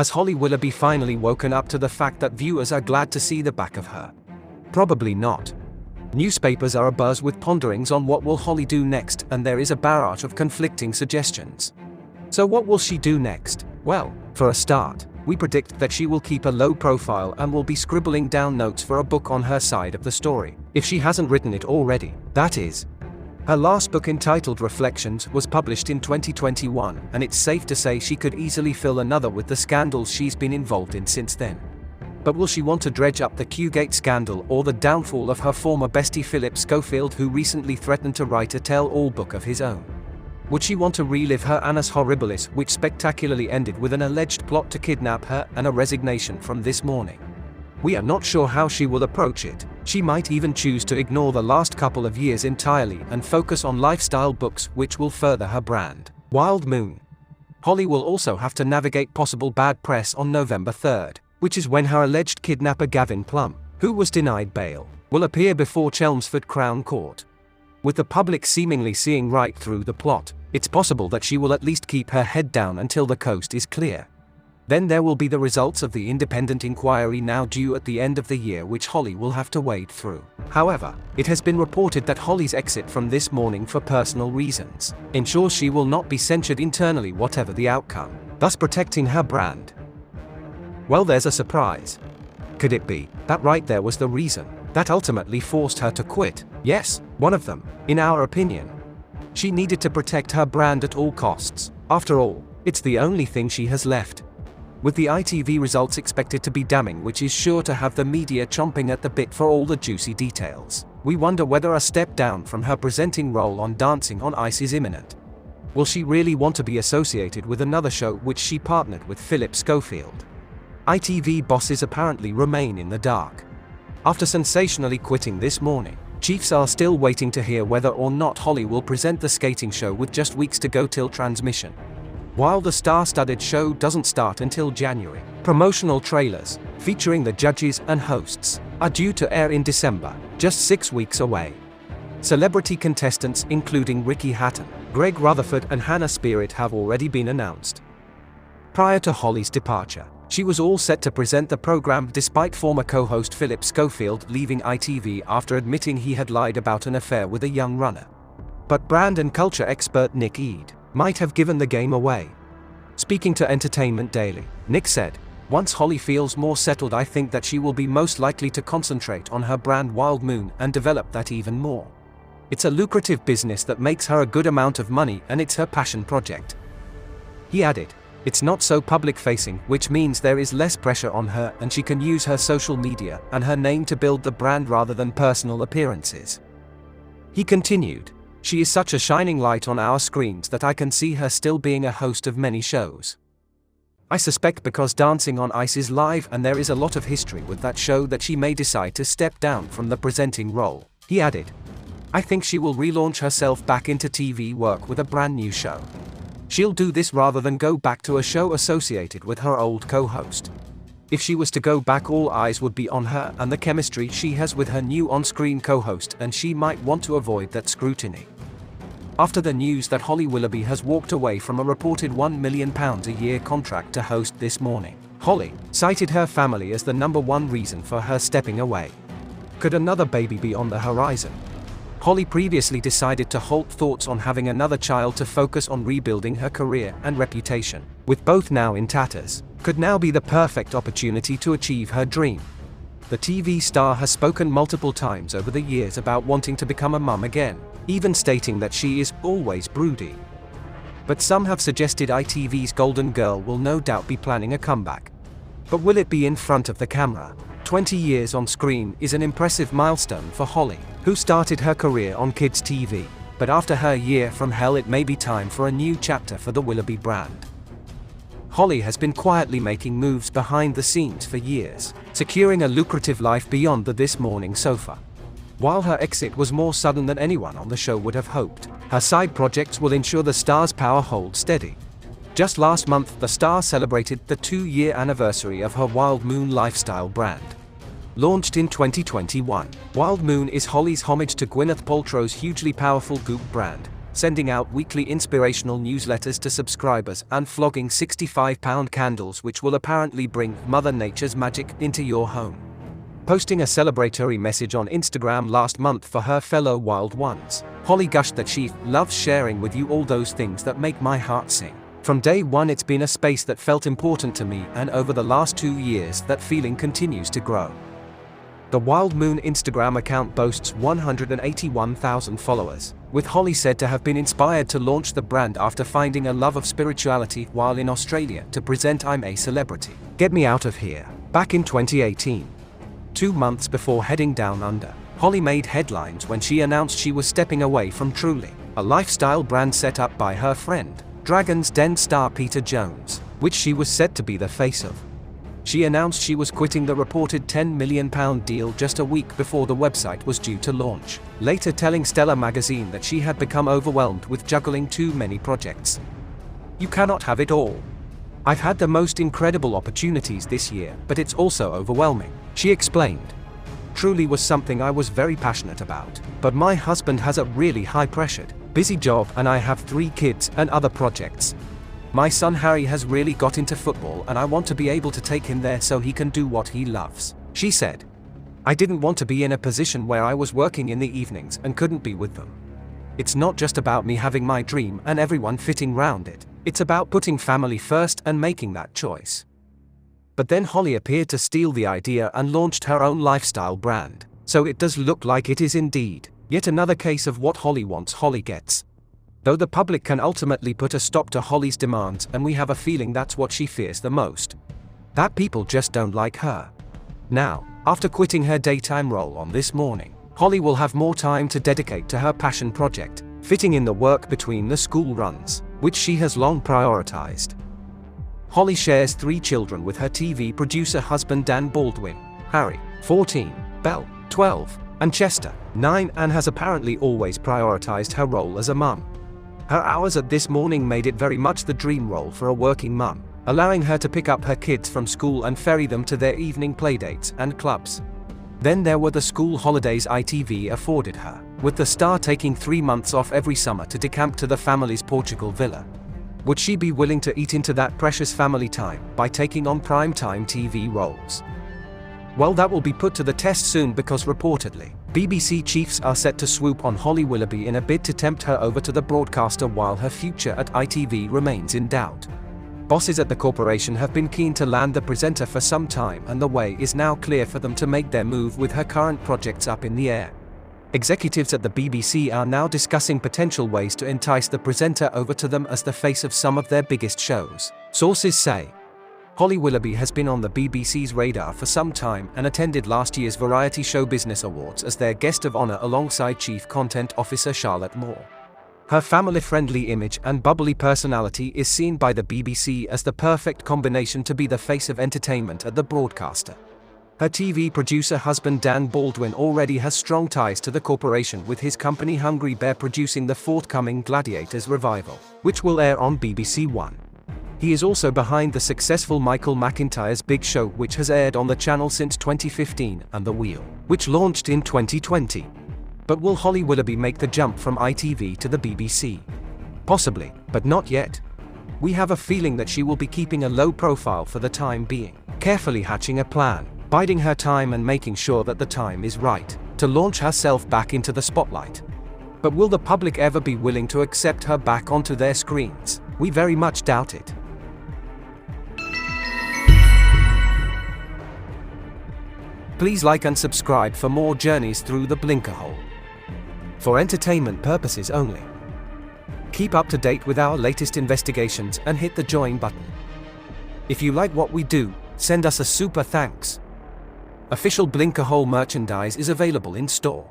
Has Holly Willoughby finally woken up to the fact that viewers are glad to see the back of her? Probably not. Newspapers are abuzz with ponderings on what will Holly do next, and there is a barrage of conflicting suggestions. So what will she do next? Well, for a start, we predict that she will keep a low profile and will be scribbling down notes for a book on her side of the story, if she hasn't written it already, that is. Her last book, entitled Reflections, was published in 2021, and it's safe to say she could easily fill another with the scandals she's been involved in since then. But will she want to dredge up the Q-Gate scandal or the downfall of her former bestie Phillip Schofield, who recently threatened to write a tell-all book of his own? Would she want to relive her annus horribilis, which spectacularly ended with an alleged plot to kidnap her and a resignation from This Morning? We are not sure how she will approach it. She might even choose to ignore the last couple of years entirely and focus on lifestyle books, which will further her brand. Wild Moon. Holly will also have to navigate possible bad press on November 3rd, which is when her alleged kidnapper Gavin Plumb, who was denied bail, will appear before Chelmsford Crown Court. With the public seemingly seeing right through the plot, it's possible that she will at least keep her head down until the coast is clear. Then there will be the results of the independent inquiry now due at the end of the year, which Holly will have to wade through. However, it has been reported that Holly's exit from This Morning for personal reasons ensures she will not be censured internally whatever the outcome, thus protecting her brand. Well, there's a surprise. Could it be that right there was the reason that ultimately forced her to quit? Yes, one of them, in our opinion. She needed to protect her brand at all costs. After all, it's the only thing she has left. With the ITV results expected to be damning, which is sure to have the media chomping at the bit for all the juicy details, we wonder whether a step down from her presenting role on Dancing on Ice is imminent. Will she really want to be associated with another show which she partnered with Phillip Schofield? ITV bosses apparently remain in the dark. After sensationally quitting This Morning, chiefs are still waiting to hear whether or not Holly will present the skating show with just weeks to go till transmission. While the star-studded show doesn't start until January, promotional trailers, featuring the judges and hosts, are due to air in December, just 6 weeks away. Celebrity contestants including Ricky Hatton, Greg Rutherford and Hannah Spirit have already been announced. Prior to Holly's departure, she was all set to present the program despite former co-host Phillip Schofield leaving ITV after admitting he had lied about an affair with a young runner. But brand and culture expert Nick Eade might have given the game away. Speaking to Entertainment Daily, Nick said, "Once Holly feels more settled, I think that she will be most likely to concentrate on her brand Wild Moon and develop that even more. It's a lucrative business that makes her a good amount of money, and it's her passion project." He added, "It's not so public-facing, which means there is less pressure on her and she can use her social media and her name to build the brand rather than personal appearances." He continued, "She is such a shining light on our screens that I can see her still being a host of many shows. I suspect because Dancing on Ice is live and there is a lot of history with that show that she may decide to step down from the presenting role." He added, "I think she will relaunch herself back into TV work with a brand new show. She'll do this rather than go back to a show associated with her old co-host. If she was to go back, all eyes would be on her and the chemistry she has with her new on-screen co-host, and she might want to avoid that scrutiny." After the news that Holly Willoughby has walked away from a reported £1 million a year contract to host This Morning, Holly cited her family as the #1 reason for her stepping away. Could another baby be on the horizon? Holly previously decided to halt thoughts on having another child to focus on rebuilding her career and reputation. With both now in tatters, could now be the perfect opportunity to achieve her dream. The TV star has spoken multiple times over the years about wanting to become a mum again, even stating that she is always broody. But some have suggested ITV's Golden Girl will no doubt be planning a comeback. But will it be in front of the camera? 20 years on screen is an impressive milestone for Holly, who started her career on kids' TV. But after her year from hell, it may be time for a new chapter for the Willoughby brand. Holly has been quietly making moves behind the scenes for years, securing a lucrative life beyond the This Morning sofa. While her exit was more sudden than anyone on the show would have hoped, her side projects will ensure the star's power holds steady. Just last month, the star celebrated the 2-year anniversary of her Wild Moon lifestyle brand. Launched in 2021, Wild Moon is Holly's homage to Gwyneth Paltrow's hugely powerful Goop brand, sending out weekly inspirational newsletters to subscribers and flogging £65 candles which will apparently bring Mother Nature's magic into your home. Posting a celebratory message on Instagram last month for her fellow wild ones, Holly gushed that she loves sharing with you all those things that make my heart sing. From day one it's been a space that felt important to me, and over the last 2 years that feeling continues to grow. The Wild Moon Instagram account boasts 181,000 followers, with Holly said to have been inspired to launch the brand after finding a love of spirituality while in Australia to present I'm a Celebrity, Get Me Out of Here, back in 2018. 2 months before heading down under, Holly made headlines when she announced she was stepping away from Truly, a lifestyle brand set up by her friend, Dragon's Den star Peter Jones, which she was set to be the face of. She announced she was quitting the reported £10 million deal just a week before the website was due to launch, later telling Stella magazine that she had become overwhelmed with juggling too many projects. "You cannot have it all. I've had the most incredible opportunities this year, but it's also overwhelming," she explained. "Truly was something I was very passionate about, but my husband has a really high-pressured, busy job and I have 3 kids and other projects. My son Harry has really got into football and I want to be able to take him there so he can do what he loves," she said. "I didn't want to be in a position where I was working in the evenings and couldn't be with them. It's not just about me having my dream and everyone fitting round it, it's about putting family first and making that choice." But then Holly appeared to steal the idea and launched her own lifestyle brand, so it does look like it is indeed yet another case of what Holly wants, Holly gets. Though the public can ultimately put a stop to Holly's demands, and we have a feeling that's what she fears the most. That people just don't like her. Now, after quitting her daytime role on This Morning, Holly will have more time to dedicate to her passion project, fitting in the work between the school runs, which she has long prioritized. Holly shares 3 children with her TV producer husband Dan Baldwin, Harry, 14, Belle, 12, and Chester, 9, and has apparently always prioritized her role as a mum. Her hours at This Morning made it very much the dream role for a working mum, allowing her to pick up her kids from school and ferry them to their evening playdates and clubs. Then there were the school holidays ITV afforded her, with the star taking 3 months off every summer to decamp to the family's Portugal villa. Would she be willing to eat into that precious family time by taking on prime-time TV roles? Well, that will be put to the test soon, because reportedly, BBC chiefs are set to swoop on Holly Willoughby in a bid to tempt her over to the broadcaster while her future at ITV remains in doubt. Bosses at the corporation have been keen to land the presenter for some time, and the way is now clear for them to make their move with her current projects up in the air. Executives at the BBC are now discussing potential ways to entice the presenter over to them as the face of some of their biggest shows, sources say. Holly Willoughby has been on the BBC's radar for some time and attended last year's Variety Show Business Awards as their guest of honor alongside Chief Content Officer Charlotte Moore. Her family-friendly image and bubbly personality is seen by the BBC as the perfect combination to be the face of entertainment at the broadcaster. Her TV producer husband Dan Baldwin already has strong ties to the corporation, with his company Hungry Bear producing the forthcoming Gladiators revival, which will air on BBC One. He is also behind the successful Michael McIntyre's Big Show, which has aired on the channel since 2015, and The Wheel, which launched in 2020. But will Holly Willoughby make the jump from ITV to the BBC? Possibly, but not yet. We have a feeling that she will be keeping a low profile for the time being, carefully hatching a plan, biding her time and making sure that the time is right to launch herself back into the spotlight. But will the public ever be willing to accept her back onto their screens? We very much doubt it. Please like and subscribe for more journeys through the Blinkerhole. For entertainment purposes only. Keep up to date with our latest investigations and hit the join button. If you like what we do, send us a super thanks. Official Blinkerhole merchandise is available in store.